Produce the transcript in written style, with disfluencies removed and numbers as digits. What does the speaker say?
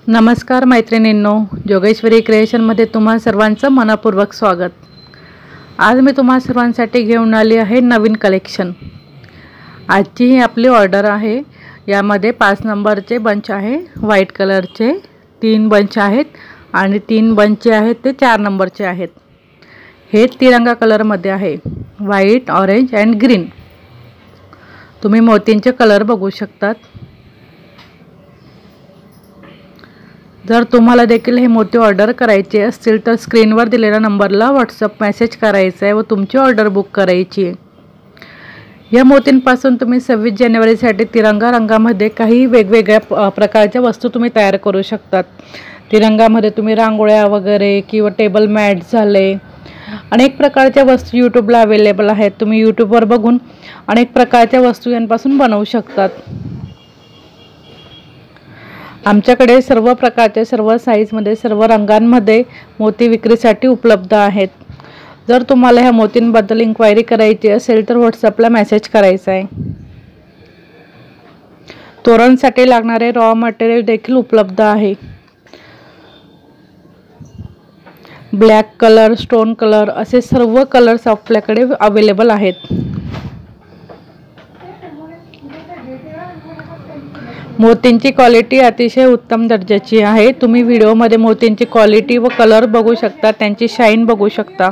नमस्कार मैत्रिणींनो, जोगेश्वरी क्रिएशनमध्ये तुम्हा सर्वांचं मनपूर्वक स्वागत। आज मी तुम्हा सर्वांसाठी घेऊन आली आहे नवीन कलेक्शन। आजची ही आपली ऑर्डर आहे। यामध्ये 5 नंबरचे बंच आहे, व्हाईट कलरचे 3 बंच आहेत आणि 3 बंच आहेत ते 4 नंबरचे आहेत। हे तिरंगा कलरमध्ये आहे, व्हाईट, ऑरेंज अँड ग्रीन। तुम्ही मोतींचे कलर बघू शकतात। जर तुम्हाला देखील हे मोती ऑर्डर करायचे असतील तर स्क्रीनवर दिलेल्या नंबरला व्हॉट्सअप मेसेज करायचा आहे व तुमची ऑर्डर बुक करायची आहे। या मोतींपासून तुम्ही 26 जानेवारीसाठी तिरंगा रंगामध्ये काही वेगवेगळ्या प्रकारच्या वस्तू तुम्ही तयार करू शकतात। तिरंगामध्ये तुम्ही रांगोळ्या वगैरे किंवा टेबल मॅट झाले, अनेक प्रकारच्या वस्तू यूट्यूबला अवेलेबल आहेत। तुम्ही यूट्यूबवर बघून अनेक प्रकारच्या वस्तू यांपासून बनवू शकतात। आमच्याकडे सर्व प्रकारचे, सर्व साईजमध्ये, सर्व रंगांमध्ये मोती विक्रीसाठी उपलब्ध आहेत। जर तुम्हाला ह्या मोतींबद्दल इन्क्वायरी करायची असेल तर व्हॉट्सअपला मेसेज करायचा आहे। तोरणसाठी लागणारे रॉ मटेरियल देखील उपलब्ध आहे। ब्लॅक कलर, स्टोन कलर असे सर्व कलर्स आपल्याकडे अवेलेबल आहेत। मोतींची क्वालिटी अतिशय उत्तम दर्जाची आहे। तुम्ही व्हिडिओमध्ये मोतींची क्वालिटी व कलर बघू शकता, त्यांची शाईन बघू शकता।